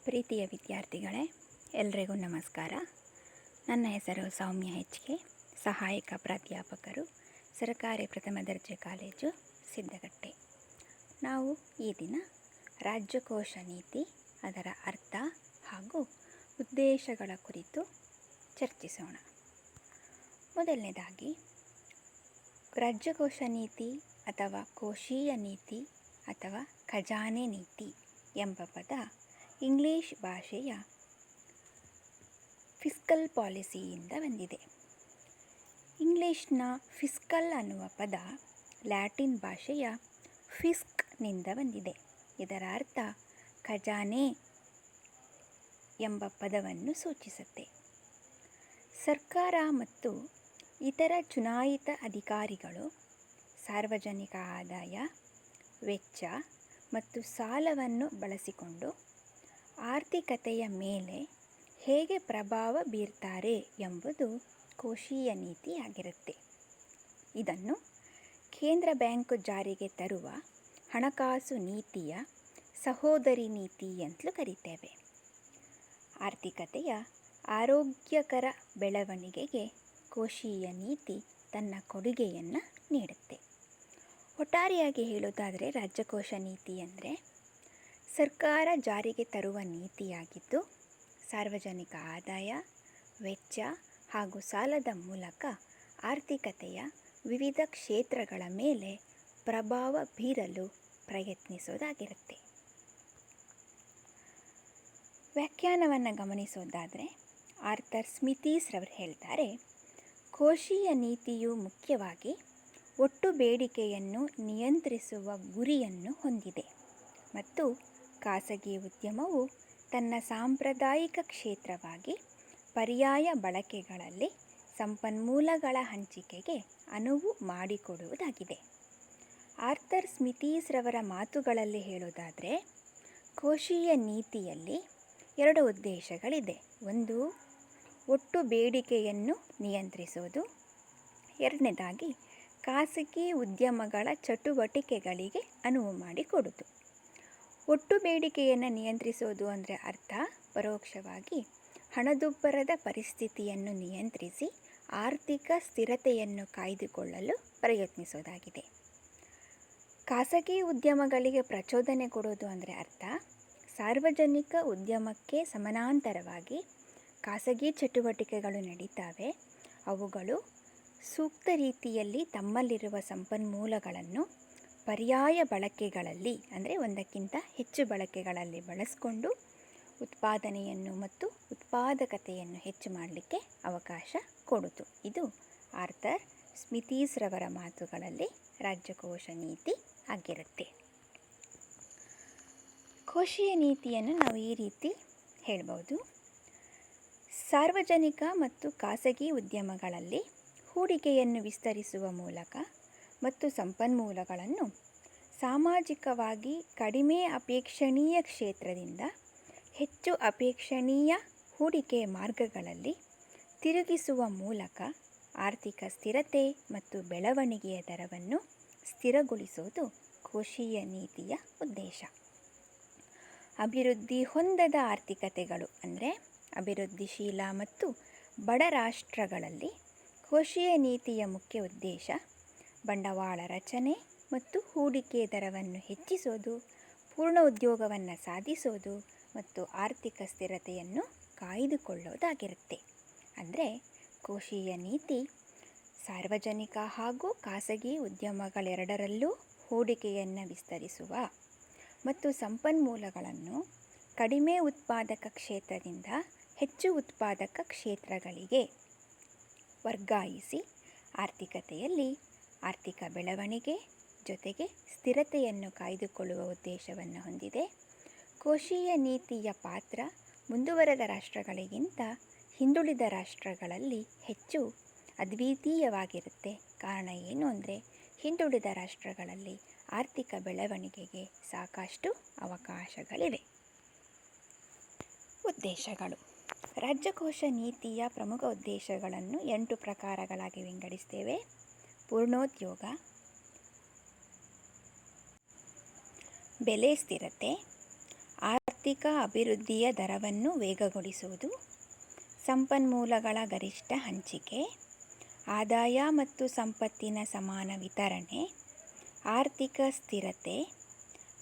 ಪ್ರೀತಿಯ ವಿದ್ಯಾರ್ಥಿಗಳೇ, ಎಲ್ರಿಗೂ ನಮಸ್ಕಾರ. ನನ್ನ ಹೆಸರು ಸೌಮ್ಯ HK, ಸಹಾಯಕ ಪ್ರಾಧ್ಯಾಪಕರು, ಸರ್ಕಾರಿ ಪ್ರಥಮ ದರ್ಜೆ ಕಾಲೇಜು, ಸಿದ್ದಗಟ್ಟೆ. ನಾವು ಈ ದಿನ ರಾಜ್ಯಕೋಶ ನೀತಿ, ಅದರ ಅರ್ಥ ಹಾಗೂ ಉದ್ದೇಶಗಳ ಕುರಿತು ಚರ್ಚಿಸೋಣ. ಮೊದಲನೇದಾಗಿ, ರಾಜ್ಯಕೋಶ ನೀತಿ ಅಥವಾ ಕೋಶೀಯ ನೀತಿ ಅಥವಾ ಖಜಾನೆ ನೀತಿ ಎಂಬ ಪದ ಇಂಗ್ಲಿಷ್ ಭಾಷೆಯ ಫಿಸ್ಕಲ್ ಪಾಲಿಸಿಯಿಂದ ಬಂದಿದೆ. ಇಂಗ್ಲಿಷ್ನ ಫಿಸ್ಕಲ್ ಅನ್ನುವ ಪದ ಲ್ಯಾಟಿನ್ ಭಾಷೆಯ ಫಿಸ್ಕ್ನಿಂದ ಬಂದಿದೆ. ಇದರ ಅರ್ಥ ಖಜಾನೆ ಎಂಬ ಪದವನ್ನು ಸೂಚಿಸುತ್ತೆ. ಸರ್ಕಾರ ಮತ್ತು ಇತರ ಚುನಾಯಿತ ಅಧಿಕಾರಿಗಳು ಸಾರ್ವಜನಿಕ ಆದಾಯ, ವೆಚ್ಚ ಮತ್ತು ಸಾಲವನ್ನು ಬಳಸಿಕೊಂಡು ಆರ್ಥಿಕತೆಯ ಮೇಲೆ ಹೇಗೆ ಪ್ರಭಾವ ಬೀರ್ತಾರೆ ಎಂಬುದು ಕೋಶೀಯ ನೀತಿಯಾಗಿರುತ್ತೆ. ಇದನ್ನು ಕೇಂದ್ರ ಬ್ಯಾಂಕ್ ಜಾರಿಗೆ ತರುವ ಹಣಕಾಸು ನೀತಿಯ ಸಹೋದರಿ ನೀತಿ ಅಂತಲೂ ಕರೀತೇವೆ. ಆರ್ಥಿಕತೆಯ ಆರೋಗ್ಯಕರ ಬೆಳವಣಿಗೆಗೆ ಕೋಶೀಯ ನೀತಿ ತನ್ನ ಕೊಡುಗೆಯನ್ನು ನೀಡುತ್ತೆ. ಒಟ್ಟಾರೆಯಾಗಿ ಹೇಳೋದಾದರೆ, ರಾಜ್ಯಕೋಶ ನೀತಿ ಅಂದರೆ ಸರ್ಕಾರ ಜಾರಿಗೆ ತರುವ ನೀತಿಯಾಗಿದ್ದು, ಸಾರ್ವಜನಿಕ ಆದಾಯ, ವೆಚ್ಚ ಹಾಗೂ ಸಾಲದ ಮೂಲಕ ಆರ್ಥಿಕತೆಯ ವಿವಿಧ ಕ್ಷೇತ್ರಗಳ ಮೇಲೆ ಪ್ರಭಾವ ಬೀರಲು ಪ್ರಯತ್ನಿಸೋದಾಗಿರುತ್ತೆ. ವ್ಯಾಖ್ಯಾನವನ್ನು ಗಮನಿಸೋದಾದರೆ, ಆರ್ಥರ್ ಸ್ಮಿತೀಸ್ ರವರು ಹೇಳ್ತಾರೆ, ಕೋಶೀಯ ನೀತಿಯು ಮುಖ್ಯವಾಗಿ ಒಟ್ಟು ಬೇಡಿಕೆಯನ್ನು ನಿಯಂತ್ರಿಸುವ ಗುರಿಯನ್ನು ಹೊಂದಿದೆ ಮತ್ತು ಖಾಸಗಿ ಉದ್ಯಮವು ತನ್ನ ಸಾಂಪ್ರದಾಯಿಕ ಕ್ಷೇತ್ರವಾಗಿ ಪರ್ಯಾಯ ಬಳಕೆಗಳಲ್ಲಿ ಸಂಪನ್ಮೂಲಗಳ ಹಂಚಿಕೆಗೆ ಅನುವು ಮಾಡಿಕೊಡುವುದಾಗಿದೆ. ಆರ್ಥರ್ ಸ್ಮಿತೀಸ್ ರವರ ಮಾತುಗಳಲ್ಲಿ ಹೇಳೋದಾದರೆ, ಕೋಶೀಯ ನೀತಿಯಲ್ಲಿ 2 ಉದ್ದೇಶಗಳಿದೆ. ಒಂದು, ಒಟ್ಟು ಬೇಡಿಕೆಯನ್ನು ನಿಯಂತ್ರಿಸೋದು. ಎರಡನೇದಾಗಿ, ಖಾಸಗಿ ಉದ್ಯಮಗಳ ಚಟುವಟಿಕೆಗಳಿಗೆ ಅನುವು ಮಾಡಿಕೊಡೋದು. ಒಟ್ಟು ಬೇಡಿಕೆಯನ್ನು ನಿಯಂತ್ರಿಸೋದು ಅಂದರೆ ಅರ್ಥ ಪರೋಕ್ಷವಾಗಿ ಹಣದುಬ್ಬರದ ಪರಿಸ್ಥಿತಿಯನ್ನು ನಿಯಂತ್ರಿಸಿ ಆರ್ಥಿಕ ಸ್ಥಿರತೆಯನ್ನು ಕಾಯ್ದುಕೊಳ್ಳಲು ಪ್ರಯತ್ನಿಸೋದಾಗಿದೆ. ಖಾಸಗಿ ಉದ್ಯಮಗಳಿಗೆ ಪ್ರಚೋದನೆ ಕೊಡೋದು ಅಂದರೆ ಅರ್ಥ ಸಾರ್ವಜನಿಕ ಉದ್ಯಮಕ್ಕೆ ಸಮಾನಾಂತರವಾಗಿ ಖಾಸಗಿ ಚಟುವಟಿಕೆಗಳು ನಡೀತಾವೆ. ಅವುಗಳು ಸೂಕ್ತ ರೀತಿಯಲ್ಲಿ ತಮ್ಮಲ್ಲಿರುವ ಸಂಪನ್ಮೂಲಗಳನ್ನು ಪರ್ಯಾಯ ಬಳಕೆಗಳಲ್ಲಿ ಅಂದರೆ ಒಂದಕ್ಕಿಂತ ಹೆಚ್ಚು ಬಳಕೆಗಳಲ್ಲಿ ಬಳಸಿಕೊಂಡು ಉತ್ಪಾದನೆಯನ್ನು ಮತ್ತು ಉತ್ಪಾದಕತೆಯನ್ನು ಹೆಚ್ಚು ಮಾಡಲಿಕ್ಕೆ ಅವಕಾಶ ಕೊಡುವುದು. ಇದು ಆರ್ಥರ್ ಸ್ಮಿತೀಸ್ ರವರ ಮಾತುಗಳಲ್ಲಿ ರಾಜ್ಯಕೋಶ ನೀತಿ ಆಗಿರುತ್ತೆ. ಕೋಶೀಯ ನೀತಿಯನ್ನು ನಾವು ಈ ರೀತಿ ಹೇಳ್ಬೋದು. ಸಾರ್ವಜನಿಕ ಮತ್ತು ಖಾಸಗಿ ಉದ್ಯಮಗಳಲ್ಲಿ ಹೂಡಿಕೆಯನ್ನು ವಿಸ್ತರಿಸುವ ಮೂಲಕ ಮತ್ತು ಸಂಪನ್ಮೂಲಗಳನ್ನು ಸಾಮಾಜಿಕವಾಗಿ ಕಡಿಮೆ ಅಪೇಕ್ಷಣೀಯ ಕ್ಷೇತ್ರದಿಂದ ಹೆಚ್ಚು ಅಪೇಕ್ಷಣೀಯ ಹೂಡಿಕೆ ಮಾರ್ಗಗಳಲ್ಲಿ ತಿರುಗಿಸುವ ಮೂಲಕ ಆರ್ಥಿಕ ಸ್ಥಿರತೆ ಮತ್ತು ಬೆಳವಣಿಗೆಯ ದರವನ್ನು ಸ್ಥಿರಗೊಳಿಸುವುದು ಕೋಶೀಯ ನೀತಿಯ ಉದ್ದೇಶ. ಅಭಿವೃದ್ಧಿ ಹೊಂದದ ಆರ್ಥಿಕತೆಗಳು ಅಂದರೆ ಅಭಿವೃದ್ಧಿಶೀಲ ಮತ್ತು ಬಡ ರಾಷ್ಟ್ರಗಳಲ್ಲಿ ಕೋಶೀಯ ನೀತಿಯ ಮುಖ್ಯ ಉದ್ದೇಶ ಬಂಡವಾಳ ರಚನೆ ಮತ್ತು ಹೂಡಿಕೆ ದರವನ್ನು ಹೆಚ್ಚಿಸೋದು, ಪೂರ್ಣ ಉದ್ಯೋಗವನ್ನು ಸಾಧಿಸೋದು ಮತ್ತು ಆರ್ಥಿಕ ಸ್ಥಿರತೆಯನ್ನು ಕಾಯ್ದುಕೊಳ್ಳೋದಾಗಿರುತ್ತೆ. ಅಂದರೆ ಕೋಶೀಯ ನೀತಿ ಸಾರ್ವಜನಿಕ ಹಾಗೂ ಖಾಸಗಿ ಉದ್ಯಮಗಳೆರಡರಲ್ಲೂ ಹೂಡಿಕೆಯನ್ನು ವಿಸ್ತರಿಸುವ ಮತ್ತು ಸಂಪನ್ಮೂಲಗಳನ್ನು ಕಡಿಮೆ ಉತ್ಪಾದಕ ಕ್ಷೇತ್ರದಿಂದ ಹೆಚ್ಚು ಉತ್ಪಾದಕ ಕ್ಷೇತ್ರಗಳಿಗೆ ವರ್ಗಾಯಿಸಿ ಆರ್ಥಿಕತೆಯಲ್ಲಿ ಆರ್ಥಿಕ ಬೆಳವಣಿಗೆ ಜೊತೆಗೆ ಸ್ಥಿರತೆಯನ್ನು ಕಾಯ್ದುಕೊಳ್ಳುವ ಉದ್ದೇಶವನ್ನು ಹೊಂದಿದೆ. ಕೋಶೀಯ ನೀತಿಯ ಪಾತ್ರ ಮುಂದುವರೆದ ರಾಷ್ಟ್ರಗಳಿಗಿಂತ ಹಿಂದುಳಿದ ರಾಷ್ಟ್ರಗಳಲ್ಲಿ ಹೆಚ್ಚು ಅದ್ವಿತೀಯವಾಗಿರುತ್ತೆ. ಕಾರಣ ಏನು ಅಂದರೆ, ಹಿಂದುಳಿದ ರಾಷ್ಟ್ರಗಳಲ್ಲಿ ಆರ್ಥಿಕ ಬೆಳವಣಿಗೆಗೆ ಸಾಕಷ್ಟು ಅವಕಾಶಗಳಿವೆ. ಉದ್ದೇಶಗಳು. ರಾಜ್ಯಕೋಶ ನೀತಿಯ ಪ್ರಮುಖ ಉದ್ದೇಶಗಳನ್ನು 8 ಪ್ರಕಾರಗಳಾಗಿ ವಿಂಗಡಿಸ್ತೇವೆ. ಪೂರ್ಣೋದ್ಯೋಗ, ಬೆಲೆ ಸ್ಥಿರತೆ, ಆರ್ಥಿಕ ಅಭಿವೃದ್ಧಿಯ ದರವನ್ನು ವೇಗಗೊಳಿಸುವುದು, ಸಂಪನ್ಮೂಲಗಳ ಗರಿಷ್ಠ ಹಂಚಿಕೆ, ಆದಾಯ ಮತ್ತು ಸಂಪತ್ತಿನ ಸಮಾನ ವಿತರಣೆ, ಆರ್ಥಿಕ ಸ್ಥಿರತೆ,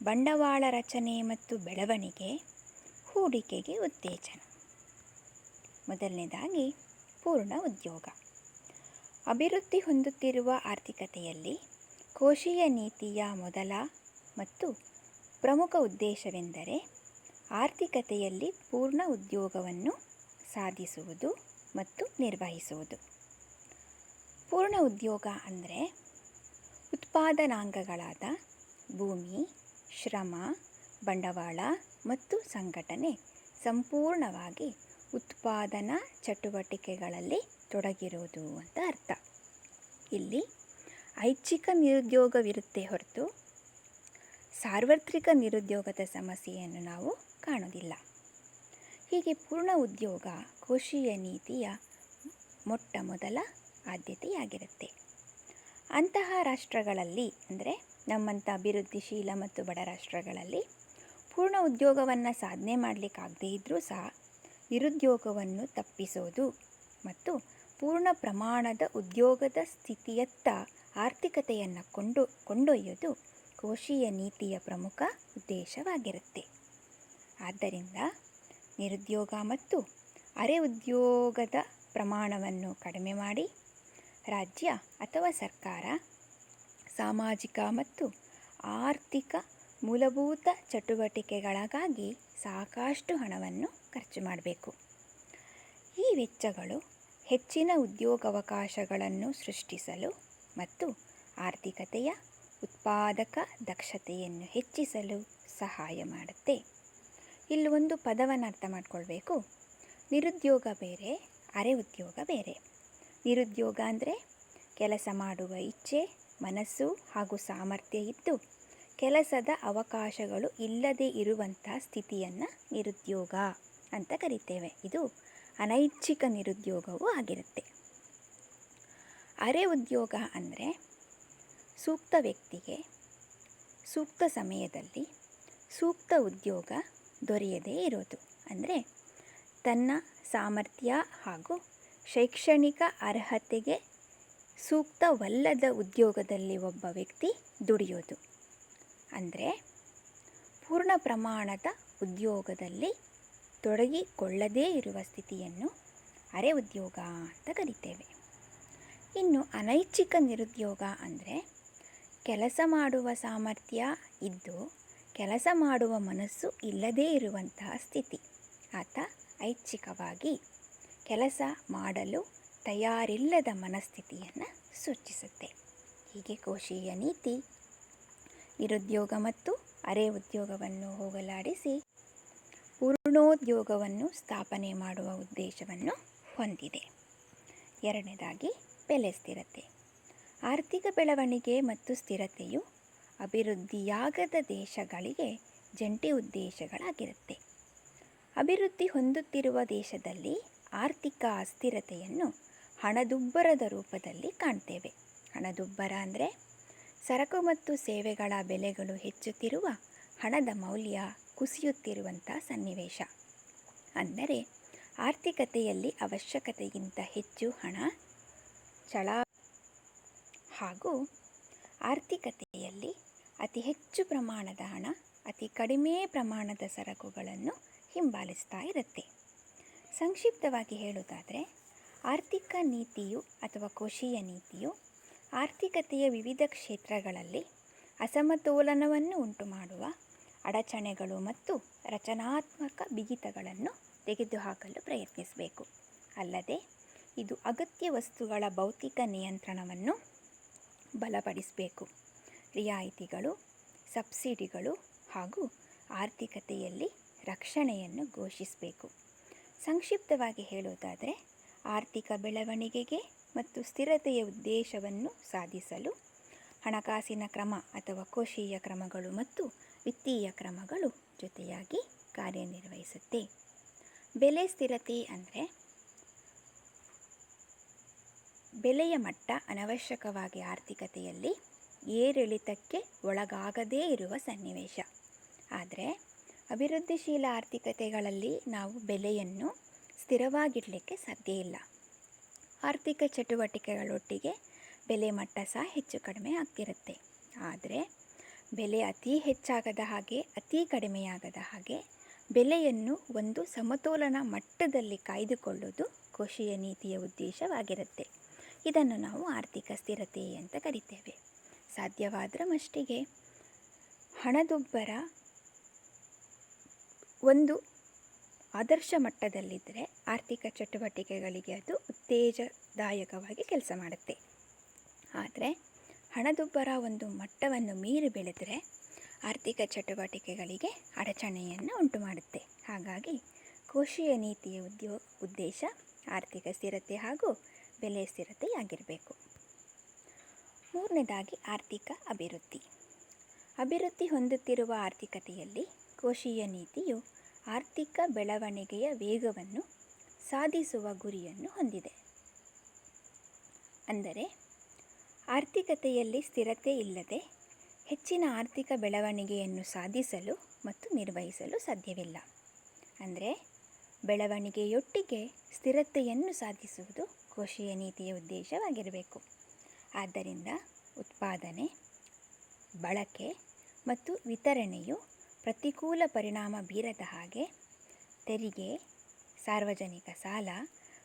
ಬಂಡವಾಳ ರಚನೆ ಮತ್ತು ಬೆಳವಣಿಗೆ, ಹೂಡಿಕೆಗೆ ಉತ್ತೇಜನ. ಮೊದಲನೇದಾಗಿ ಪೂರ್ಣ ಉದ್ಯೋಗ. ಅಭಿವೃದ್ಧಿ ಹೊಂದುತ್ತಿರುವ ಆರ್ಥಿಕತೆಯಲ್ಲಿ ಕೋಶೀಯ ನೀತಿಯ ಮೊದಲ ಮತ್ತು ಪ್ರಮುಖ ಉದ್ದೇಶವೆಂದರೆ ಆರ್ಥಿಕತೆಯಲ್ಲಿ ಪೂರ್ಣ ಉದ್ಯೋಗವನ್ನು ಸಾಧಿಸುವುದು ಮತ್ತು ನಿರ್ವಹಿಸುವುದು. ಪೂರ್ಣ ಉದ್ಯೋಗ ಅಂದರೆ ಉತ್ಪಾದನಾಂಗಗಳಾದ ಭೂಮಿ, ಶ್ರಮ, ಬಂಡವಾಳ ಮತ್ತು ಸಂಘಟನೆ ಸಂಪೂರ್ಣವಾಗಿ ಉತ್ಪಾದನಾ ಚಟುವಟಿಕೆಗಳಲ್ಲಿ ತೊಡಗಿರುವುದು ಅಂತ ಅರ್ಥ. ಇಲ್ಲಿ ಐಚ್ಛಿಕ ನಿರುದ್ಯೋಗವಿರುತ್ತೆ ಹೊರತು ಸಾರ್ವತ್ರಿಕ ನಿರುದ್ಯೋಗದ ಸಮಸ್ಯೆಯನ್ನು ನಾವು ಕಾಣುವುದಿಲ್ಲ. ಹೀಗೆ ಪೂರ್ಣ ಉದ್ಯೋಗ ಕೋಶೀಯ ನೀತಿಯ ಮೊಟ್ಟ ಮೊದಲ ಆದ್ಯತೆಯಾಗಿರುತ್ತೆ. ಅಂತಹ ರಾಷ್ಟ್ರಗಳಲ್ಲಿ ಅಂದರೆ ನಮ್ಮಂಥ ಅಭಿವೃದ್ಧಿಶೀಲ ಮತ್ತು ಬಡ ರಾಷ್ಟ್ರಗಳಲ್ಲಿ ಪೂರ್ಣ ಉದ್ಯೋಗವನ್ನು ಸಾಧನೆ ಮಾಡಲಿಕ್ಕಾಗದೇ ಇದ್ದರೂ ಸಹ ನಿರುದ್ಯೋಗವನ್ನು ತಪ್ಪಿಸೋದು ಮತ್ತು ಪೂರ್ಣ ಪ್ರಮಾಣದ ಉದ್ಯೋಗದ ಸ್ಥಿತಿಯತ್ತ ಆರ್ಥಿಕತೆಯನ್ನು ಕೊಂಡೊಯ್ಯೋದು ಕೋಶೀಯ ನೀತಿಯ ಪ್ರಮುಖ ಉದ್ದೇಶವಾಗಿರುತ್ತೆ. ಆದ್ದರಿಂದ ನಿರುದ್ಯೋಗ ಮತ್ತು ಅರೆ ಉದ್ಯೋಗದ ಪ್ರಮಾಣವನ್ನು ಕಡಿಮೆ ಮಾಡಿ ರಾಜ್ಯ ಅಥವಾ ಸರ್ಕಾರ ಸಾಮಾಜಿಕ ಮತ್ತು ಆರ್ಥಿಕ ಮೂಲಭೂತ ಚಟುವಟಿಕೆಗಳಿಗಾಗಿ ಸಾಕಷ್ಟು ಹಣವನ್ನು ಖರ್ಚು ಮಾಡಬೇಕು. ಈ ವೆಚ್ಚಗಳು ಹೆಚ್ಚಿನ ಉದ್ಯೋಗಾವಕಾಶಗಳನ್ನು ಸೃಷ್ಟಿಸಲು ಮತ್ತು ಆರ್ಥಿಕತೆಯ ಉತ್ಪಾದಕ ದಕ್ಷತೆಯನ್ನು ಹೆಚ್ಚಿಸಲು ಸಹಾಯ ಮಾಡುತ್ತೆ. ಇಲ್ಲಿ ಒಂದು ಪದವನ್ನು ಅರ್ಥ ಮಾಡ್ಕೊಳ್ಬೇಕು. ನಿರುದ್ಯೋಗ ಬೇರೆ, ಅರೆ ಉದ್ಯೋಗ ಬೇರೆ. ನಿರುದ್ಯೋಗ ಅಂದರೆ ಕೆಲಸ ಮಾಡುವ ಇಚ್ಛೆ, ಮನಸ್ಸು ಹಾಗೂ ಸಾಮರ್ಥ್ಯ ಇದ್ದು ಕೆಲಸದ ಅವಕಾಶಗಳು ಇಲ್ಲದೇ ಇರುವಂಥ ಸ್ಥಿತಿಯನ್ನು ನಿರುದ್ಯೋಗ ಅಂತ ಕರಿತೇವೆ. ಇದು ಅನೈಚ್ಛಿಕ ನಿರುದ್ಯೋಗವೂ ಆಗಿರುತ್ತೆ. ಅರೆ ಉದ್ಯೋಗ ಅಂದರೆ ಸೂಕ್ತ ವ್ಯಕ್ತಿಗೆ ಸೂಕ್ತ ಸಮಯದಲ್ಲಿ ಸೂಕ್ತ ಉದ್ಯೋಗ ದೊರೆಯದೇ ಇರೋದು. ಅಂದರೆ ತನ್ನ ಸಾಮರ್ಥ್ಯ ಹಾಗೂ ಶೈಕ್ಷಣಿಕ ಅರ್ಹತೆಗೆ ಸೂಕ್ತವಲ್ಲದ ಉದ್ಯೋಗದಲ್ಲಿ ಒಬ್ಬ ವ್ಯಕ್ತಿ ದುಡಿಯೋದು. ಅಂದರೆ ಪೂರ್ಣ ಪ್ರಮಾಣದ ಉದ್ಯೋಗದಲ್ಲಿ ತೊಡಗಿಕೊಳ್ಳದೇ ಇರುವ ಸ್ಥಿತಿಯನ್ನು ಅರೆ ಉದ್ಯೋಗ ಅಂತ ಕರಿತೇವೆ. ಇನ್ನು ಅನೈಚ್ಛಿಕ ನಿರುದ್ಯೋಗ ಅಂದರೆ ಕೆಲಸ ಮಾಡುವ ಸಾಮರ್ಥ್ಯ ಇದ್ದು ಕೆಲಸ ಮಾಡುವ ಮನಸ್ಸು ಇಲ್ಲದೇ ಇರುವಂತಹ ಸ್ಥಿತಿ. ಆತ ಐಚ್ಛಿಕವಾಗಿ ಕೆಲಸ ಮಾಡಲು ತಯಾರಿಲ್ಲದ ಮನಸ್ಥಿತಿಯನ್ನು ಸೂಚಿಸುತ್ತೆ. ಹೀಗೆ ಕೋಶೀಯ ನೀತಿ ನಿರುದ್ಯೋಗ ಮತ್ತು ಅರೆ ಉದ್ಯೋಗವನ್ನು ಹೋಗಲಾಡಿಸಿ ಪೂರ್ಣೋದ್ಯೋಗವನ್ನು ಸ್ಥಾಪನೆ ಮಾಡುವ ಉದ್ದೇಶವನ್ನು ಹೊಂದಿದೆ. ಎರಡನೇದಾಗಿ ಬೆಲೆ ಸ್ಥಿರತೆ. ಆರ್ಥಿಕ ಬೆಳವಣಿಗೆ ಮತ್ತು ಸ್ಥಿರತೆಯು ಅಭಿವೃದ್ಧಿಯಾಗದ ದೇಶಗಳಿಗೆ ಜಂಟಿ ಉದ್ದೇಶಗಳಾಗಿರುತ್ತೆ. ಅಭಿವೃದ್ಧಿ ಹೊಂದುತ್ತಿರುವ ದೇಶದಲ್ಲಿ ಆರ್ಥಿಕ ಅಸ್ಥಿರತೆಯನ್ನು ಹಣದುಬ್ಬರದ ರೂಪದಲ್ಲಿ ಕಾಣ್ತೇವೆ. ಹಣದುಬ್ಬರ ಅಂದರೆ ಸರಕು ಮತ್ತು ಸೇವೆಗಳ ಬೆಲೆಗಳು ಹೆಚ್ಚುತ್ತಿರುವ, ಹಣದ ಮೌಲ್ಯ ಕುಸಿಯುತ್ತಿರುವಂಥ ಸನ್ನಿವೇಶ. ಅಂದರೆ ಆರ್ಥಿಕತೆಯಲ್ಲಿ ಅವಶ್ಯಕತೆಗಿಂತ ಹೆಚ್ಚು ಹಣ ಹಾಗೂ ಆರ್ಥಿಕತೆಯಲ್ಲಿ ಅತಿ ಹೆಚ್ಚು ಪ್ರಮಾಣದ ಹಣ ಅತಿ ಕಡಿಮೆ ಪ್ರಮಾಣದ ಸರಕುಗಳನ್ನು ಹಿಂಬಾಲಿಸ್ತಾ ಇರುತ್ತೆ. ಸಂಕ್ಷಿಪ್ತವಾಗಿ ಹೇಳುವುದಾದರೆ ಆರ್ಥಿಕ ನೀತಿಯು ಅಥವಾ ಕೋಶೀಯ ನೀತಿಯು ಆರ್ಥಿಕತೆಯ ವಿವಿಧ ಕ್ಷೇತ್ರಗಳಲ್ಲಿ ಅಸಮತೋಲನವನ್ನು ಉಂಟುಮಾಡುವ ಅಡಚಣೆಗಳು ಮತ್ತು ರಚನಾತ್ಮಕ ಬಿಗಿತಗಳನ್ನು ತೆಗೆದುಹಾಕಲು ಪ್ರಯತ್ನಿಸಬೇಕು. ಅಲ್ಲದೆ ಇದು ಅಗತ್ಯ ವಸ್ತುಗಳ ಭೌತಿಕ ನಿಯಂತ್ರಣವನ್ನು ಬಲಪಡಿಸಬೇಕು. ರಿಯಾಯಿತಿಗಳು, ಸಬ್ಸಿಡಿಗಳು ಹಾಗೂ ಆರ್ಥಿಕತೆಯಲ್ಲಿ ರಕ್ಷಣೆಯನ್ನು ಘೋಷಿಸಬೇಕು. ಸಂಕ್ಷಿಪ್ತವಾಗಿ ಹೇಳುವುದಾದರೆ ಆರ್ಥಿಕ ಬೆಳವಣಿಗೆಗೆ ಮತ್ತು ಸ್ಥಿರತೆಯ ಉದ್ದೇಶವನ್ನು ಸಾಧಿಸಲು ಹಣಕಾಸಿನ ಕ್ರಮ ಅಥವಾ ಕೋಶೀಯ ಕ್ರಮಗಳು ಮತ್ತು ವಿತ್ತೀಯ ಕ್ರಮಗಳು ಜೊತೆಯಾಗಿ ಕಾರ್ಯನಿರ್ವಹಿಸುತ್ತೆ. ಬೆಲೆ ಸ್ಥಿರತೆ ಅಂದರೆ ಬೆಲೆಯ ಮಟ್ಟ ಅನವಶ್ಯಕವಾಗಿ ಆರ್ಥಿಕತೆಯಲ್ಲಿ ಏರಿಳಿತಕ್ಕೆ ಒಳಗಾಗದೇ ಇರುವ ಸನ್ನಿವೇಶ. ಆದರೆ ಅಭಿವೃದ್ಧಿಶೀಲ ಆರ್ಥಿಕತೆಗಳಲ್ಲಿ ನಾವು ಬೆಲೆಯನ್ನು ಸ್ಥಿರವಾಗಿಡಲಿಕ್ಕೆ ಸಾಧ್ಯ ಇಲ್ಲ. ಆರ್ಥಿಕ ಚಟುವಟಿಕೆಗಳೊಟ್ಟಿಗೆ ಬೆಲೆ ಮಟ್ಟ ಸಹ ಹೆಚ್ಚು ಕಡಿಮೆ ಆಗ್ತಿರುತ್ತೆ. ಆದರೆ ಬೆಲೆ ಅತಿ ಹೆಚ್ಚಾಗದ ಹಾಗೆ ಅತಿ ಕಡಿಮೆಯಾಗದ ಹಾಗೆ ಬೆಲೆಯನ್ನು ಒಂದು ಸಮತೋಲನ ಮಟ್ಟದಲ್ಲಿ ಕಾಯ್ದುಕೊಳ್ಳುವುದು ಕೋಶೀಯ ನೀತಿಯ ಉದ್ದೇಶವಾಗಿರುತ್ತೆ. ಇದನ್ನು ನಾವು ಆರ್ಥಿಕ ಸ್ಥಿರತೆ ಅಂತ ಕರಿತೇವೆ. ಸಾಧ್ಯವಾದರ ಮಟ್ಟಿಗೆ ಹಣದುಬ್ಬರ ಒಂದು ಆದರ್ಶ ಮಟ್ಟದಲ್ಲಿದ್ದರೆ ಆರ್ಥಿಕ ಚಟುವಟಿಕೆಗಳಿಗೆ ಅದು ಉತ್ತೇಜದಾಯಕವಾಗಿ ಕೆಲಸ ಮಾಡುತ್ತೆ. ಆದರೆ ಹಣದುಬ್ಬರ ಒಂದು ಮಟ್ಟವನ್ನು ಮೀರಿ ಬೆಳೆದರೆ ಆರ್ಥಿಕ ಚಟುವಟಿಕೆಗಳಿಗೆ ಅಡಚಣೆಯನ್ನು ಉಂಟು ಮಾಡುತ್ತೆ. ಹಾಗಾಗಿ ಕೋಶೀಯ ನೀತಿಯ ಉದ್ದೇಶ ಆರ್ಥಿಕ ಸ್ಥಿರತೆ ಹಾಗೂ ಬೆಲೆ ಸ್ಥಿರತೆಯಾಗಿರಬೇಕು. ಮೂರನೇದಾಗಿ ಆರ್ಥಿಕ ಅಭಿವೃದ್ಧಿ. ಅಭಿವೃದ್ಧಿ ಹೊಂದುತ್ತಿರುವ ಆರ್ಥಿಕತೆಯಲ್ಲಿ ಕೋಶೀಯ ನೀತಿಯು ಆರ್ಥಿಕ ಬೆಳವಣಿಗೆಯ ವೇಗವನ್ನು ಸಾಧಿಸುವ ಗುರಿಯನ್ನು ಹೊಂದಿದೆ. ಅಂದರೆ ಆರ್ಥಿಕತೆಯಲ್ಲಿ ಸ್ಥಿರತೆ ಇಲ್ಲದೆ ಹೆಚ್ಚಿನ ಆರ್ಥಿಕ ಬೆಳವಣಿಗೆಯನ್ನು ಸಾಧಿಸಲು ಮತ್ತು ನಿರ್ವಹಿಸಲು ಸಾಧ್ಯವಿಲ್ಲ. ಅಂದರೆ ಬೆಳವಣಿಗೆಯೊಟ್ಟಿಗೆ ಸ್ಥಿರತೆಯನ್ನು ಸಾಧಿಸುವುದು ಕೋಶೀಯ ನೀತಿಯ ಉದ್ದೇಶವಾಗಿರಬೇಕು. ಆದ್ದರಿಂದ ಉತ್ಪಾದನೆ, ಬಳಕೆ ಮತ್ತು ವಿತರಣೆಯು ಪ್ರತಿಕೂಲ ಪರಿಣಾಮ ಬೀರದ ಹಾಗೆ ತೆರಿಗೆ, ಸಾರ್ವಜನಿಕ ಸಾಲ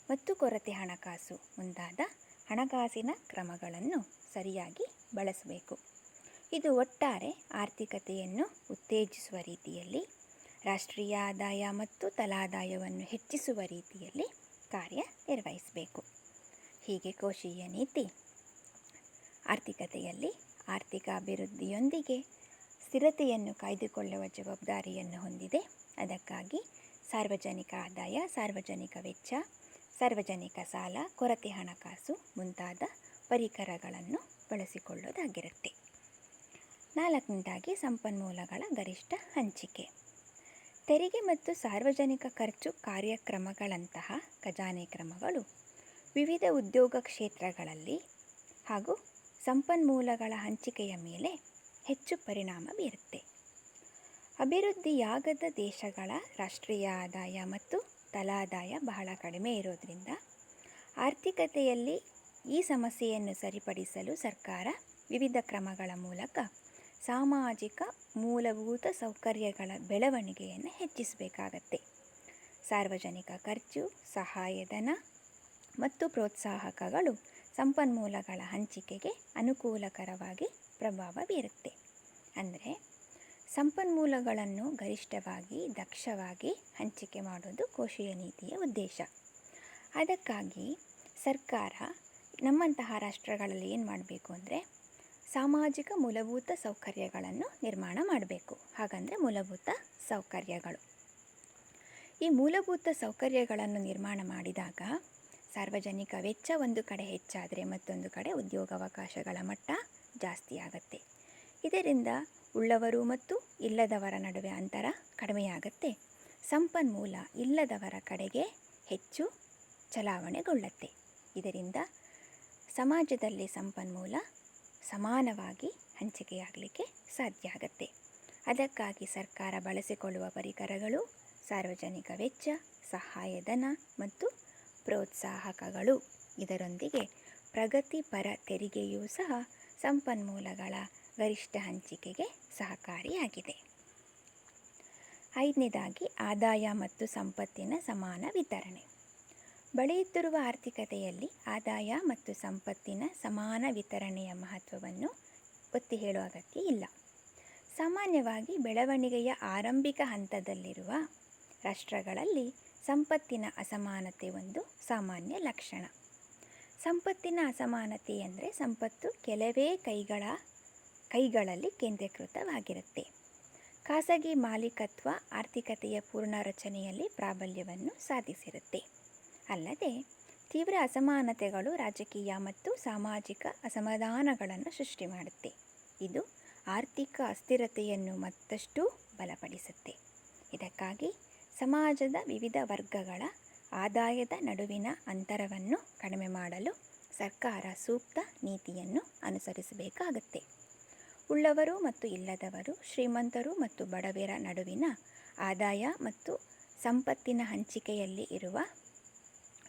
ಮತ್ತು ಕೊರತೆ ಹಣಕಾಸು ಮುಂತಾದ ಹಣಕಾಸಿನ ಕ್ರಮಗಳನ್ನು ಸರಿಯಾಗಿ ಬಳಸಬೇಕು. ಇದು ಒಟ್ಟಾರೆ ಆರ್ಥಿಕತೆಯನ್ನು ಉತ್ತೇಜಿಸುವ ರೀತಿಯಲ್ಲಿ, ರಾಷ್ಟ್ರೀಯ ಆದಾಯ ಮತ್ತು ತಲಾದಾಯವನ್ನು ಹೆಚ್ಚಿಸುವ ರೀತಿಯಲ್ಲಿ ಕಾರ್ಯನಿರ್ವಹಿಸಬೇಕು. ಹೀಗೆ ಕೋಶೀಯ ನೀತಿ ಆರ್ಥಿಕತೆಯಲ್ಲಿ ಆರ್ಥಿಕ ಅಭಿವೃದ್ಧಿಯೊಂದಿಗೆ ಸ್ಥಿರತೆಯನ್ನು ಕಾಯ್ದುಕೊಳ್ಳುವ ಜವಾಬ್ದಾರಿಯನ್ನು ಹೊಂದಿದೆ. ಅದಕ್ಕಾಗಿ ಸಾರ್ವಜನಿಕ ಆದಾಯ, ಸಾರ್ವಜನಿಕ ವೆಚ್ಚ, ಸಾರ್ವಜನಿಕ ಸಾಲ, ಕೊರತೆ ಹಣಕಾಸು ಮುಂತಾದ ಪರಿಕರಗಳನ್ನು ಬಳಸಿಕೊಳ್ಳೋದಾಗಿರುತ್ತೆ. ನಾಲ್ಕನೇದಾಗಿ ಸಂಪನ್ಮೂಲಗಳ ಗರಿಷ್ಠ ಹಂಚಿಕೆ. ತೆರಿಗೆ ಮತ್ತು ಸಾರ್ವಜನಿಕ ಖರ್ಚು ಕಾರ್ಯಕ್ರಮಗಳಂತಹ ಖಜಾನೆ ಕ್ರಮಗಳು ವಿವಿಧ ಉದ್ಯೋಗ ಕ್ಷೇತ್ರಗಳಲ್ಲಿ ಹಾಗೂ ಸಂಪನ್ಮೂಲಗಳ ಹಂಚಿಕೆಯ ಮೇಲೆ ಹೆಚ್ಚು ಪರಿಣಾಮ ಬೀರುತ್ತೆ. ಅಭಿವೃದ್ಧಿಯಾಗದ ದೇಶಗಳ ರಾಷ್ಟ್ರೀಯ ಆದಾಯ ಮತ್ತು ತಲಾದಾಯ ಬಹಳ ಕಡಿಮೆ ಇರೋದರಿಂದ ಆರ್ಥಿಕತೆಯಲ್ಲಿ ಈ ಸಮಸ್ಯೆಯನ್ನು ಸರಿಪಡಿಸಲು ಸರ್ಕಾರ ವಿವಿಧ ಕ್ರಮಗಳ ಮೂಲಕ ಸಾಮಾಜಿಕ ಮೂಲಭೂತ ಸೌಕರ್ಯಗಳ ಬೆಳವಣಿಗೆಯನ್ನು ಹೆಚ್ಚಿಸಬೇಕಾಗತ್ತೆ. ಸಾರ್ವಜನಿಕ ಖರ್ಚು, ಸಹಾಯಧನ ಮತ್ತು ಪ್ರೋತ್ಸಾಹಕಗಳು ಸಂಪನ್ಮೂಲಗಳ ಹಂಚಿಕೆಗೆ ಅನುಕೂಲಕರವಾಗಿ ಪ್ರಭಾವ ಬೀರುತ್ತೆ. ಅಂದರೆ ಸಂಪನ್ಮೂಲಗಳನ್ನು ಗರಿಷ್ಠವಾಗಿ, ದಕ್ಷವಾಗಿ ಹಂಚಿಕೆ ಮಾಡೋದು ಕೋಶೀಯ ನೀತಿಯ ಉದ್ದೇಶ. ಅದಕ್ಕಾಗಿ ಸರ್ಕಾರ ನಮ್ಮಂತಹ ರಾಷ್ಟ್ರಗಳಲ್ಲಿ ಏನು ಮಾಡಬೇಕು ಅಂದರೆ ಸಾಮಾಜಿಕ ಮೂಲಭೂತ ಸೌಕರ್ಯಗಳನ್ನು ನಿರ್ಮಾಣ ಮಾಡಬೇಕು. ಹಾಗಂದರೆ ಮೂಲಭೂತ ಸೌಕರ್ಯಗಳು. ಈ ಮೂಲಭೂತ ಸೌಕರ್ಯಗಳನ್ನು ನಿರ್ಮಾಣ ಮಾಡಿದಾಗ ಸಾರ್ವಜನಿಕ ವೆಚ್ಚ ಒಂದು ಕಡೆ ಹೆಚ್ಚಾದರೆ ಮತ್ತೊಂದು ಕಡೆ ಉದ್ಯೋಗಾವಕಾಶಗಳ ಮಟ್ಟ ಜಾಸ್ತಿ ಆಗುತ್ತೆ. ಇದರಿಂದ ಉಳ್ಳವರು ಮತ್ತು ಇಲ್ಲದವರ ನಡುವೆ ಅಂತರ ಕಡಿಮೆಯಾಗತ್ತೆ. ಸಂಪನ್ಮೂಲ ಇಲ್ಲದವರ ಕಡೆಗೆ ಹೆಚ್ಚು ಚಲಾವಣೆಗೊಳ್ಳುತ್ತೆ. ಇದರಿಂದ ಸಮಾಜದಲ್ಲಿ ಸಂಪನ್ಮೂಲ ಸಮಾನವಾಗಿ ಹಂಚಿಕೆಯಾಗಲಿಕ್ಕೆ ಸಾಧ್ಯ ಆಗುತ್ತೆ. ಅದಕ್ಕಾಗಿ ಸರ್ಕಾರ ಬಳಸಿಕೊಳ್ಳುವ ಪರಿಕರಗಳು ಸಾರ್ವಜನಿಕ ವೆಚ್ಚ, ಸಹಾಯಧನ ಮತ್ತು ಪ್ರೋತ್ಸಾಹಕಗಳು. ಇದರೊಂದಿಗೆ ಪ್ರಗತಿಪರ ತೆರಿಗೆಯೂ ಸಹ ಸಂಪನ್ಮೂಲಗಳ ಗರಿಷ್ಠ ಹಂಚಿಕೆಗೆ ಸಹಕಾರಿಯಾಗಿದೆ. ಐದನೇದಾಗಿ ಆದಾಯ ಮತ್ತು ಸಂಪತ್ತಿನ ಸಮಾನ ವಿತರಣೆ. ಬೆಳೆಯುತ್ತಿರುವ ಆರ್ಥಿಕತೆಯಲ್ಲಿ ಆದಾಯ ಮತ್ತು ಸಂಪತ್ತಿನ ಸಮಾನ ವಿತರಣೆಯ ಮಹತ್ವವನ್ನು ಒತ್ತಿ ಹೇಳುವ ಅಗತ್ಯ ಇಲ್ಲ. ಸಾಮಾನ್ಯವಾಗಿ ಬೆಳವಣಿಗೆಯ ಆರಂಭಿಕ ಹಂತದಲ್ಲಿರುವ ರಾಷ್ಟ್ರಗಳಲ್ಲಿ ಸಂಪತ್ತಿನ ಅಸಮಾನತೆ ಒಂದು ಸಾಮಾನ್ಯ ಲಕ್ಷಣ. ಸಂಪತ್ತಿನ ಅಸಮಾನತೆ ಅಂದರೆ ಸಂಪತ್ತು ಕೆಲವೇ ಕೈಗಳಲ್ಲಿ ಕೇಂದ್ರೀಕೃತವಾಗಿರುತ್ತೆ. ಖಾಸಗಿ ಮಾಲೀಕತ್ವ ಆರ್ಥಿಕತೆಯ ಪೂರ್ಣ ರಚನೆಯಲ್ಲಿ ಪ್ರಾಬಲ್ಯವನ್ನು ಸಾಧಿಸಿರುತ್ತೆ. ಅಲ್ಲದೆ ತೀವ್ರ ಅಸಮಾನತೆಗಳು ರಾಜಕೀಯ ಮತ್ತು ಸಾಮಾಜಿಕ ಅಸಮಾಧಾನಗಳನ್ನು ಸೃಷ್ಟಿ ಮಾಡುತ್ತೆ. ಇದು ಆರ್ಥಿಕ ಅಸ್ಥಿರತೆಯನ್ನು ಮತ್ತಷ್ಟು ಬಲಪಡಿಸುತ್ತೆ. ಇದಕ್ಕಾಗಿ ಸಮಾಜದ ವಿವಿಧ ವರ್ಗಗಳ ಆದಾಯದ ನಡುವಿನ ಅಂತರವನ್ನು ಕಡಿಮೆ ಮಾಡಲು ಸರ್ಕಾರ ಸೂಕ್ತ ನೀತಿಯನ್ನು ಅನುಸರಿಸಬೇಕಾಗತ್ತೆ. ಉಳ್ಳವರು ಮತ್ತು ಇಲ್ಲದವರು, ಶ್ರೀಮಂತರು ಮತ್ತು ಬಡವರ ನಡುವಿನ ಆದಾಯ ಮತ್ತು ಸಂಪತ್ತಿನ ಹಂಚಿಕೆಯಲ್ಲಿ ಇರುವ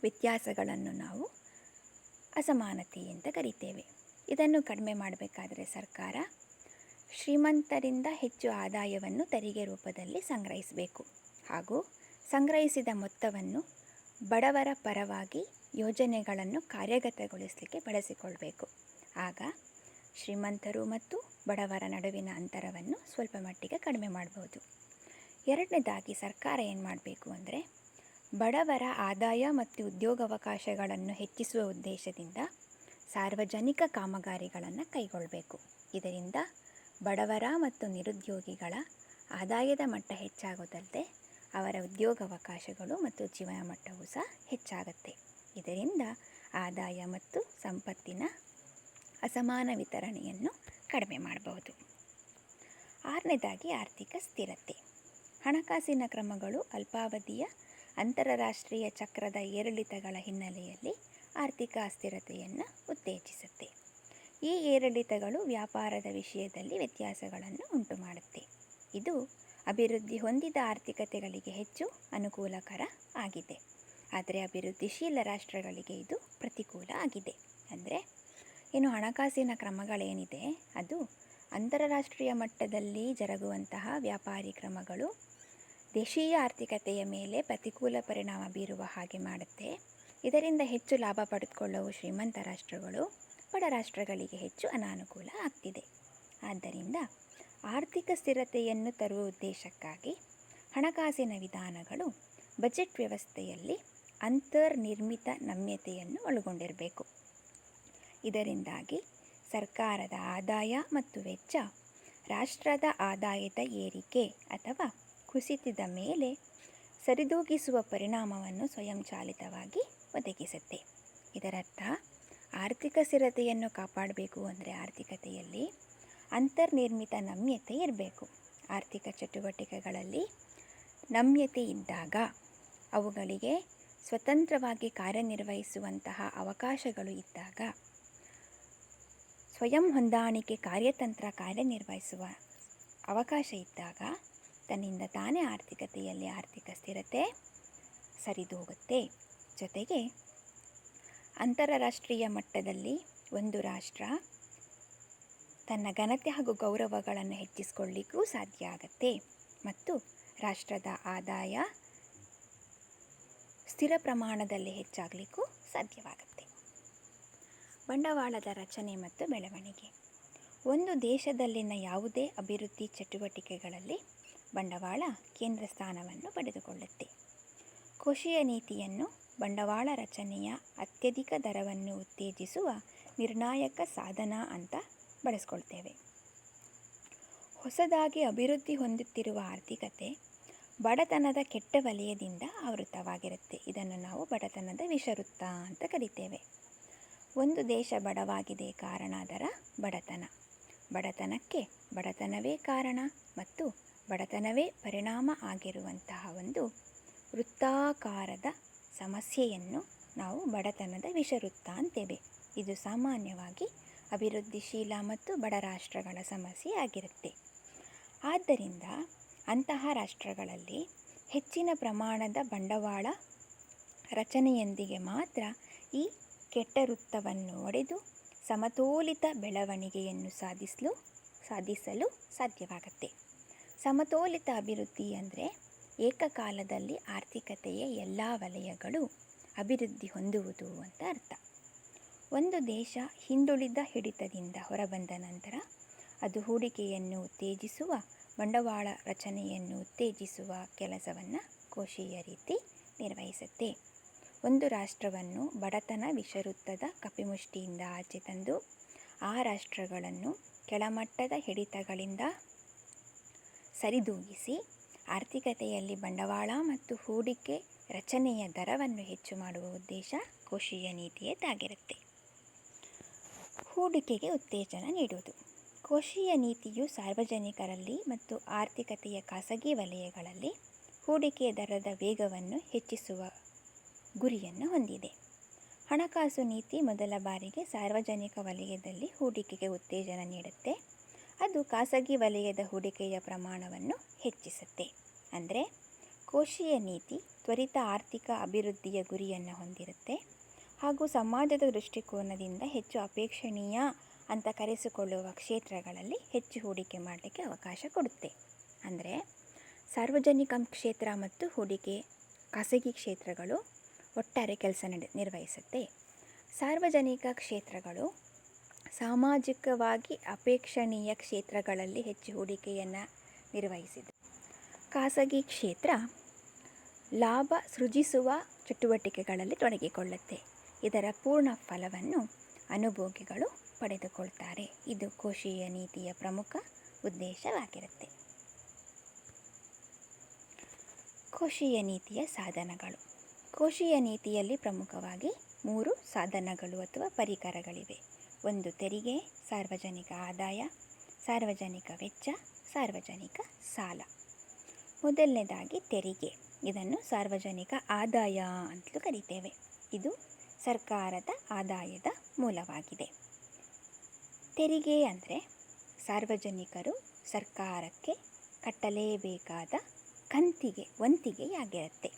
ವ್ಯತ್ಯಾಸಗಳನ್ನು ನಾವು ಅಸಮಾನತೆ ಅಂತ ಕರಿತೇವೆ. ಇದನ್ನು ಕಡಿಮೆ ಮಾಡಬೇಕಾದರೆ ಸರ್ಕಾರ ಶ್ರೀಮಂತರಿಂದ ಹೆಚ್ಚು ಆದಾಯವನ್ನು ತೆರಿಗೆ ರೂಪದಲ್ಲಿ ಸಂಗ್ರಹಿಸಬೇಕು ಹಾಗೂ ಸಂಗ್ರಹಿಸಿದ ಮೊತ್ತವನ್ನು ಬಡವರ ಪರವಾಗಿ ಯೋಜನೆಗಳನ್ನು ಕಾರ್ಯಗತಗೊಳಿಸಲಿಕ್ಕೆ ಬಳಸಿಕೊಳ್ಬೇಕು. ಆಗ ಶ್ರೀಮಂತರು ಮತ್ತು ಬಡವರ ನಡುವಿನ ಅಂತರವನ್ನು ಸ್ವಲ್ಪ ಮಟ್ಟಿಗೆ ಕಡಿಮೆ ಮಾಡಬಹುದು. ಎರಡನೇದಾಗಿ ಸರ್ಕಾರ ಏನು ಮಾಡಬೇಕು ಅಂದರೆ ಬಡವರ ಆದಾಯ ಮತ್ತು ಉದ್ಯೋಗಾವಕಾಶಗಳನ್ನು ಹೆಚ್ಚಿಸುವ ಉದ್ದೇಶದಿಂದ ಸಾರ್ವಜನಿಕ ಕಾಮಗಾರಿಗಳನ್ನು ಕೈಗೊಳ್ಳಬೇಕು. ಇದರಿಂದ ಬಡವರ ಮತ್ತು ನಿರುದ್ಯೋಗಿಗಳ ಆದಾಯದ ಮಟ್ಟ ಹೆಚ್ಚಾಗೋದಲ್ಲದೆ ಅವರ ಉದ್ಯೋಗಾವಕಾಶಗಳು ಮತ್ತು ಜೀವನ ಮಟ್ಟವೂ ಸಹ ಹೆಚ್ಚಾಗುತ್ತೆ. ಇದರಿಂದ ಆದಾಯ ಮತ್ತು ಸಂಪತ್ತಿನ ಅಸಮಾನ ವಿತರಣೆಯನ್ನು ಕಡಿಮೆ ಮಾಡಬಹುದು. ಆರನೇದಾಗಿ ಆರ್ಥಿಕ ಸ್ಥಿರತೆ. ಹಣಕಾಸಿನ ಕ್ರಮಗಳು ಅಲ್ಪಾವಧಿಯ ಅಂತಾರಾಷ್ಟ್ರೀಯ ಚಕ್ರದ ಏರಿಳಿತಗಳ ಹಿನ್ನೆಲೆಯಲ್ಲಿ ಆರ್ಥಿಕ ಅಸ್ಥಿರತೆಯನ್ನು ಉತ್ತೇಜಿಸುತ್ತೆ. ಈ ಏರಿಳಿತಗಳು ವ್ಯಾಪಾರದ ವಿಷಯದಲ್ಲಿ ವ್ಯತ್ಯಾಸಗಳನ್ನು ಉಂಟುಮಾಡುತ್ತೆ. ಇದು ಅಭಿವೃದ್ಧಿ ಹೊಂದಿದ ಆರ್ಥಿಕತೆಗಳಿಗೆ ಹೆಚ್ಚು ಅನುಕೂಲಕರ ಆಗಿದೆ. ಆದರೆ ಅಭಿವೃದ್ಧಿಶೀಲ ರಾಷ್ಟ್ರಗಳಿಗೆ ಇದು ಪ್ರತಿಕೂಲ ಆಗಿದೆ. ಅಂದರೆ ಹಣಕಾಸಿನ ಕ್ರಮಗಳೇನಿದೆ ಅದು ಅಂತಾರಾಷ್ಟ್ರೀಯ ಮಟ್ಟದಲ್ಲಿ ಜರುಗುವಂತಹ ವ್ಯಾಪಾರಿ ಕ್ರಮಗಳು ದೇಶೀಯ ಆರ್ಥಿಕತೆಯ ಮೇಲೆ ಪ್ರತಿಕೂಲ ಪರಿಣಾಮ ಬೀರುವ ಹಾಗೆ ಮಾಡುತ್ತೆ. ಇದರಿಂದ ಹೆಚ್ಚು ಲಾಭ ಪಡೆದುಕೊಳ್ಳುವ ಶ್ರೀಮಂತ ರಾಷ್ಟ್ರಗಳು ಬಡ ರಾಷ್ಟ್ರಗಳಿಗೆ ಹೆಚ್ಚು ಅನಾನುಕೂಲ ಆಗ್ತಿದೆ. ಆದ್ದರಿಂದ ಆರ್ಥಿಕ ಸ್ಥಿರತೆಯನ್ನು ತರುವ ಉದ್ದೇಶಕ್ಕಾಗಿ ಹಣಕಾಸಿನ ವಿಧಾನಗಳು ಬಜೆಟ್ ವ್ಯವಸ್ಥೆಯಲ್ಲಿ ಅಂತರ್ನಿರ್ಮಿತ ನಮ್ಯತೆಯನ್ನು ಒಳಗೊಂಡಿರಬೇಕು. ಇದರಿಂದಾಗಿ ಸರ್ಕಾರದ ಆದಾಯ ಮತ್ತು ವೆಚ್ಚ ರಾಷ್ಟ್ರದ ಆದಾಯದ ಏರಿಕೆ ಅಥವಾ ಕುಸಿತದ ಮೇಲೆ ಸರಿದೂಗಿಸುವ ಪರಿಣಾಮವನ್ನು ಸ್ವಯಂಚಾಲಿತವಾಗಿ ಒದಗಿಸುತ್ತೆ. ಇದರರ್ಥ ಆರ್ಥಿಕ ಸ್ಥಿರತೆಯನ್ನು ಕಾಪಾಡಬೇಕು ಅಂದರೆ ಆರ್ಥಿಕತೆಯಲ್ಲಿ ಅಂತರ್ನಿರ್ಮಿತ ನಮ್ಯತೆ ಇರಬೇಕು. ಆರ್ಥಿಕ ಚಟುವಟಿಕೆಗಳಲ್ಲಿ ನಮ್ಯತೆ ಇದ್ದಾಗ ಅವುಗಳಿಗೆ ಸ್ವತಂತ್ರವಾಗಿ ಕಾರ್ಯನಿರ್ವಹಿಸುವಂತಹ ಅವಕಾಶಗಳು ಇದ್ದಾಗ ಸ್ವಯಂ ಹೊಂದಾಣಿಕೆ ಕಾರ್ಯತಂತ್ರ ಕಾರ್ಯನಿರ್ವಹಿಸುವ ಅವಕಾಶ ಇದ್ದಾಗ ತನ್ನಿಂದ ತಾನೇ ಆರ್ಥಿಕತೆಯಲ್ಲಿ ಆರ್ಥಿಕ ಸ್ಥಿರತೆ ಸರಿದೂಗುತ್ತೆ. ಜೊತೆಗೆ ಅಂತಾರಾಷ್ಟ್ರೀಯ ಮಟ್ಟದಲ್ಲಿ ಒಂದು ರಾಷ್ಟ್ರ ತನ್ನ ಘನತೆ ಹಾಗೂ ಗೌರವಗಳನ್ನು ಹೆಚ್ಚಿಸಿಕೊಳ್ಳಿಕ್ಕೂ ಸಾಧ್ಯ ಆಗುತ್ತೆ ಮತ್ತು ರಾಷ್ಟ್ರದ ಆದಾಯ ಸ್ಥಿರ ಪ್ರಮಾಣದಲ್ಲಿ ಹೆಚ್ಚಾಗಲಿಕ್ಕೂ ಸಾಧ್ಯವಾಗುತ್ತೆ. ಬಂಡವಾಳದ ರಚನೆ ಮತ್ತು ಬೆಳವಣಿಗೆ. ಒಂದು ದೇಶದಲ್ಲಿನ ಯಾವುದೇ ಅಭಿವೃದ್ಧಿ ಚಟುವಟಿಕೆಗಳಲ್ಲಿ ಬಂಡವಾಳ ಕೇಂದ್ರ ಸ್ಥಾನವನ್ನು ಪಡೆದುಕೊಳ್ಳುತ್ತೆ. ಕೋಶೀಯ ನೀತಿಯನ್ನು ಬಂಡವಾಳ ರಚನೆಯ ಅತ್ಯಧಿಕ ದರವನ್ನು ಉತ್ತೇಜಿಸುವ ನಿರ್ಣಾಯಕ ಸಾಧನ ಅಂತ ಬಳಸ್ಕೊಳ್ತೇವೆ. ಹೊಸದಾಗಿ ಅಭಿವೃದ್ಧಿ ಹೊಂದುತ್ತಿರುವ ಆರ್ಥಿಕತೆ ಬಡತನದ ಕೆಟ್ಟ ವಲಯದಿಂದ ಆವೃತವಾಗಿರುತ್ತೆ. ಇದನ್ನು ನಾವು ಬಡತನದ ವಿಷವೃತ್ತ ಅಂತ ಕರಿತೇವೆ. ಒಂದು ದೇಶ ಬಡವಾಗಿದೆ ಕಾರಣ ಅದರ ಬಡತನ. ಬಡತನಕ್ಕೆ ಬಡತನವೇ ಕಾರಣ ಮತ್ತು ಬಡತನವೇ ಪರಿಣಾಮ ಆಗಿರುವಂತಹ ಒಂದು ವೃತ್ತಾಕಾರದ ಸಮಸ್ಯೆಯನ್ನು ನಾವು ಬಡತನದ ವಿಷವೃತ್ತ ಅಂತೇವೆ. ಇದು ಸಾಮಾನ್ಯವಾಗಿ ಅಭಿವೃದ್ಧಿಶೀಲ ಮತ್ತು ಬಡ ರಾಷ್ಟ್ರಗಳ ಸಮಸ್ಯೆ ಆಗಿರುತ್ತೆ. ಆದ್ದರಿಂದ ಅಂತಹ ರಾಷ್ಟ್ರಗಳಲ್ಲಿ ಹೆಚ್ಚಿನ ಪ್ರಮಾಣದ ಬಂಡವಾಳ ರಚನೆಯೊಂದಿಗೆ ಮಾತ್ರ ಈ ಕೆಟ್ಟ ವೃತ್ತವನ್ನು ಒಡೆದು ಸಮತೋಲಿತ ಬೆಳವಣಿಗೆಯನ್ನು ಸಾಧಿಸಲು ಸಾಧ್ಯವಾಗುತ್ತೆ. ಸಮತೋಲಿತ ಅಭಿವೃದ್ಧಿ ಅಂದರೆ ಏಕಕಾಲದಲ್ಲಿ ಆರ್ಥಿಕತೆಯ ಎಲ್ಲ ವಲಯಗಳು ಅಭಿವೃದ್ಧಿ ಹೊಂದುವುದು ಅಂತ ಅರ್ಥ. ಒಂದು ದೇಶ ಹಿಂದುಳಿದ ಹಿಡಿತದಿಂದ ಹೊರಬಂದ ನಂತರ ಅದು ಹೂಡಿಕೆಯನ್ನು ಉತ್ತೇಜಿಸುವ ಬಂಡವಾಳ ರಚನೆಯನ್ನು ಉತ್ತೇಜಿಸುವ ಕೆಲಸವನ್ನು ಕೋಶೀಯ ರೀತಿ ನಿರ್ವಹಿಸುತ್ತೆ. ಒಂದು ರಾಷ್ಟ್ರವನ್ನು ಬಡತನ ವಿಷವೃತ್ತದ ಕಪಿಮುಷ್ಟಿಯಿಂದ ಆಚೆ ತಂದು ಆ ರಾಷ್ಟ್ರಗಳನ್ನು ಕೆಳಮಟ್ಟದ ಹಿಡಿತಗಳಿಂದ ಸರಿದೂಗಿಸಿ ಆರ್ಥಿಕತೆಯಲ್ಲಿ ಬಂಡವಾಳ ಮತ್ತು ಹೂಡಿಕೆ ರಚನೆಯ ದರವನ್ನು ಹೆಚ್ಚು ಮಾಡುವ ಉದ್ದೇಶ ಕೋಶೀಯ ನೀತಿಯದ್ದಾಗಿರುತ್ತೆ. ಹೂಡಿಕೆಗೆ ಉತ್ತೇಜನ ನೀಡುವುದು. ಕೋಶೀಯ ನೀತಿಯು ಸಾರ್ವಜನಿಕರಲ್ಲಿ ಮತ್ತು ಆರ್ಥಿಕತೆಯ ಖಾಸಗಿ ವಲಯಗಳಲ್ಲಿ ಹೂಡಿಕೆಯ ದರದ ವೇಗವನ್ನು ಹೆಚ್ಚಿಸುವ ಗುರಿಯನ್ನು ಹೊಂದಿದೆ. ಹಣಕಾಸು ನೀತಿ ಮೊದಲ ಬಾರಿಗೆ ಸಾರ್ವಜನಿಕ ವಲಯದಲ್ಲಿ ಹೂಡಿಕೆಗೆ ಉತ್ತೇಜನ ನೀಡುತ್ತೆ. ಅದು ಖಾಸಗಿ ವಲಯದ ಹೂಡಿಕೆಯ ಪ್ರಮಾಣವನ್ನು ಹೆಚ್ಚಿಸುತ್ತೆ. ಅಂದರೆ ಕೋಶೀಯ ನೀತಿ ತ್ವರಿತ ಆರ್ಥಿಕ ಅಭಿವೃದ್ಧಿಯ ಗುರಿಯನ್ನು ಹೊಂದಿರುತ್ತೆ ಹಾಗೂ ಸಮಾಜದ ದೃಷ್ಟಿಕೋನದಿಂದ ಹೆಚ್ಚು ಅಪೇಕ್ಷಣೀಯ ಅಂತ ಕರೆಸಿಕೊಳ್ಳುವ ಕ್ಷೇತ್ರಗಳಲ್ಲಿ ಹೆಚ್ಚು ಹೂಡಿಕೆ ಮಾಡಲಿಕ್ಕೆ ಅವಕಾಶ ಕೊಡುತ್ತೆ. ಅಂದರೆ ಸಾರ್ವಜನಿಕ ಕ್ಷೇತ್ರ ಮತ್ತು ಹೂಡಿಕೆ ಖಾಸಗಿ ಕ್ಷೇತ್ರಗಳು ಒಟ್ಟಾರೆ ಕೆಲಸ ನಿರ್ವಹಿಸುತ್ತೆ. ಸಾರ್ವಜನಿಕ ಕ್ಷೇತ್ರಗಳು ಸಾಮಾಜಿಕವಾಗಿ ಅಪೇಕ್ಷಣೀಯ ಕ್ಷೇತ್ರಗಳಲ್ಲಿ ಹೆಚ್ಚು ಹೂಡಿಕೆಯನ್ನು ನಿರ್ವಹಿಸಿದೆ. ಖಾಸಗಿ ಕ್ಷೇತ್ರ ಲಾಭ ಸೃಜಿಸುವ ಚಟುವಟಿಕೆಗಳಲ್ಲಿ ತೊಡಗಿಕೊಳ್ಳುತ್ತೆ. ಇದರ ಪೂರ್ಣ ಫಲವನ್ನು ಅನುಭೋಗಿಗಳು ಪಡೆದುಕೊಳ್ತಾರೆ. ಇದು ಕೋಶೀಯ ನೀತಿಯ ಪ್ರಮುಖ ಉದ್ದೇಶವಾಗಿರುತ್ತೆ. ಕೋಶೀಯ ನೀತಿಯ ಸಾಧನಗಳು. ಕೋಶೀಯ ನೀತಿಯಲ್ಲಿ ಪ್ರಮುಖವಾಗಿ 3 ಸಾಧನಗಳು ಅಥವಾ ಪರಿಕರಗಳಿವೆ. ಒಂದು ತೆರಿಗೆ, ಸಾರ್ವಜನಿಕ ಆದಾಯ, ಸಾರ್ವಜನಿಕ ವೆಚ್ಚ, ಸಾರ್ವಜನಿಕ ಸಾಲ. ಮೊದಲನೇದಾಗಿ ತೆರಿಗೆ. ಇದನ್ನು ಸಾರ್ವಜನಿಕ ಆದಾಯ ಅಂತಲೂ ಕರಿತೇವೆ. ಇದು ಸರ್ಕಾರದ ಆದಾಯದ ಮೂಲವಾಗಿದೆ. ತೆರಿಗೆ ಅಂದರೆ ಸಾರ್ವಜನಿಕರು ಸರ್ಕಾರಕ್ಕೆ ಕಟ್ಟಲೇಬೇಕಾದ ವಂತಿಗೆಯಾಗಿರುತ್ತೆ.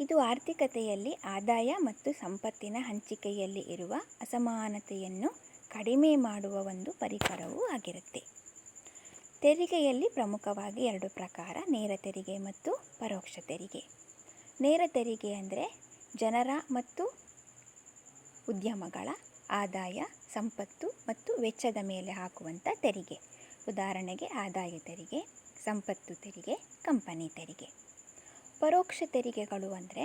ಇದು ಆರ್ಥಿಕತೆಯಲ್ಲಿ ಆದಾಯ ಮತ್ತು ಸಂಪತ್ತಿನ ಹಂಚಿಕೆಯಲ್ಲಿ ಇರುವ ಅಸಮಾನತೆಯನ್ನು ಕಡಿಮೆ ಮಾಡುವ ಒಂದು ಪರಿಕರವೂ ಆಗಿರುತ್ತೆ. ತೆರಿಗೆಯಲ್ಲಿ ಪ್ರಮುಖವಾಗಿ 2 ಪ್ರಕಾರ: ನೇರ ತೆರಿಗೆ ಮತ್ತು ಪರೋಕ್ಷ ತೆರಿಗೆ. ನೇರ ತೆರಿಗೆ ಅಂದರೆ ಜನರ ಮತ್ತು ಉದ್ಯಮಗಳ ಆದಾಯ, ಸಂಪತ್ತು ಮತ್ತು ವೆಚ್ಚದ ಮೇಲೆ ಹಾಕುವಂಥ ತೆರಿಗೆ. ಉದಾಹರಣೆಗೆ ಆದಾಯ ತೆರಿಗೆ, ಸಂಪತ್ತು ತೆರಿಗೆ, ಕಂಪನಿ ತೆರಿಗೆ. ಪರೋಕ್ಷ ತೆರಿಗೆಗಳು ಅಂದರೆ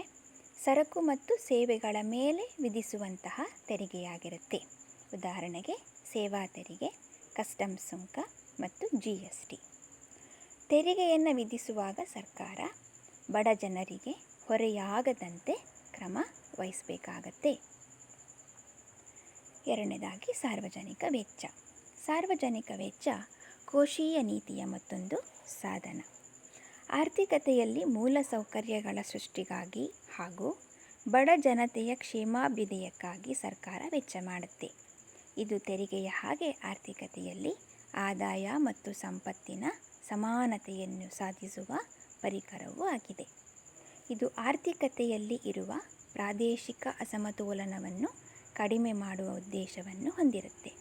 ಸರಕು ಮತ್ತು ಸೇವೆಗಳ ಮೇಲೆ ವಿಧಿಸುವಂತಹ ತೆರಿಗೆಯಾಗಿರುತ್ತೆ. ಉದಾಹರಣೆಗೆ ಸೇವಾ ತೆರಿಗೆ, ಕಸ್ಟಮ್ಸ್ ಸುಂಕ ಮತ್ತು GST. ತೆರಿಗೆಯನ್ನು ವಿಧಿಸುವಾಗ ಸರ್ಕಾರ ಬಡ ಜನರಿಗೆ ಹೊರೆಯಾಗದಂತೆ ಕ್ರಮ ವಹಿಸಬೇಕಾಗತ್ತೆ. ಎರಡನೇದಾಗಿ ಸಾರ್ವಜನಿಕ ವೆಚ್ಚ. ಸಾರ್ವಜನಿಕ ವೆಚ್ಚ ಕೋಶೀಯ ನೀತಿಯ ಮತ್ತೊಂದು ಸಾಧನ. ಆರ್ಥಿಕತೆಯಲ್ಲಿ ಮೂಲಸೌಕರ್ಯಗಳ ಸೃಷ್ಟಿಗಾಗಿ ಹಾಗೂ ಬಡ ಜನತೆಯ ಕ್ಷೇಮಾಭ್ಯುದಯಕ್ಕಾಗಿ ಸರ್ಕಾರ ವೆಚ್ಚ ಮಾಡುತ್ತೆ. ಇದು ತೆರಿಗೆಯ ಹಾಗೆ ಆರ್ಥಿಕತೆಯಲ್ಲಿ ಆದಾಯ ಮತ್ತು ಸಂಪತ್ತಿನ ಸಮಾನತೆಯನ್ನು ಸಾಧಿಸುವ ಪರಿಕರವೂ ಆಗಿದೆ. ಇದು ಆರ್ಥಿಕತೆಯಲ್ಲಿ ಇರುವ ಪ್ರಾದೇಶಿಕ ಅಸಮತೋಲನವನ್ನು ಕಡಿಮೆ ಮಾಡುವ ಉದ್ದೇಶವನ್ನು ಹೊಂದಿರುತ್ತೆ.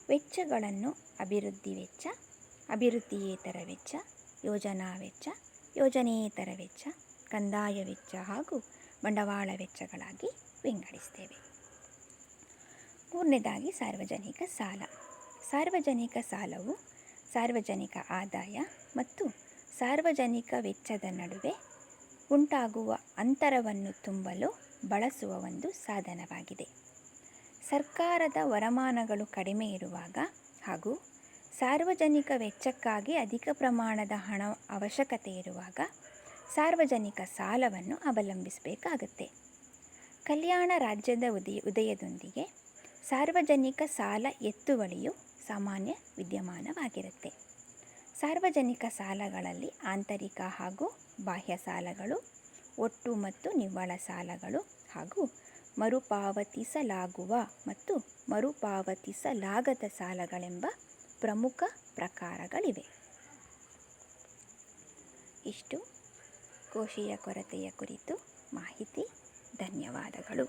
ವೆಚ್ಚಗಳನ್ನು ಅಭಿವೃದ್ಧಿ ವೆಚ್ಚ, ಅಭಿವೃದ್ಧಿಯೇತರ ವೆಚ್ಚ, ಯೋಜನಾ ವೆಚ್ಚ, ಯೋಜನೇತರ ವೆಚ್ಚ, ಕಂದಾಯ ವೆಚ್ಚ ಹಾಗೂ ಬಂಡವಾಳ ವೆಚ್ಚಗಳಾಗಿ ವಿಂಗಡಿಸ್ತೇವೆ. ಮೂರನೇದಾಗಿ ಸಾರ್ವಜನಿಕ ಸಾಲ. ಸಾರ್ವಜನಿಕ ಸಾಲವು ಸಾರ್ವಜನಿಕ ಆದಾಯ ಮತ್ತು ಸಾರ್ವಜನಿಕ ವೆಚ್ಚದ ನಡುವೆ ಉಂಟಾಗುವ ಅಂತರವನ್ನು ತುಂಬಲು ಬಳಸುವ ಒಂದು ಸಾಧನವಾಗಿದೆ. ಸರ್ಕಾರದ ವರಮಾನಗಳು ಕಡಿಮೆ ಇರುವಾಗ ಹಾಗೂ ಸಾರ್ವಜನಿಕ ವೆಚ್ಚಕ್ಕಾಗಿ ಅಧಿಕ ಪ್ರಮಾಣದ ಹಣ ಅವಶ್ಯಕತೆ ಇರುವಾಗ ಸಾರ್ವಜನಿಕ ಸಾಲವನ್ನು ಅವಲಂಬಿಸಬೇಕಾಗುತ್ತೆ. ಕಲ್ಯಾಣ ರಾಜ್ಯದ ಉದಯದೊಂದಿಗೆ ಸಾರ್ವಜನಿಕ ಸಾಲ ಎತ್ತುವಳಿಯು ಸಾಮಾನ್ಯ ವಿದ್ಯಮಾನವಾಗಿರುತ್ತೆ. ಸಾರ್ವಜನಿಕ ಸಾಲಗಳಲ್ಲಿ ಆಂತರಿಕ ಹಾಗೂ ಬಾಹ್ಯ ಸಾಲಗಳು, ಒಟ್ಟು ಮತ್ತು ನಿವ್ವಳ ಸಾಲಗಳು ಹಾಗೂ ಮರುಪಾವತಿಸಲಾಗುವ ಮತ್ತು ಮರುಪಾವತಿಸಲಾಗದ ಸಾಲಗಳೆಂಬ ಪ್ರಮುಖ ಪ್ರಕಾರಗಳಿವೆ. ಇಷ್ಟು ಕೋಶೀಯ ಕೊರತೆಯ ಕುರಿತು ಮಾಹಿತಿ. ಧನ್ಯವಾದಗಳು.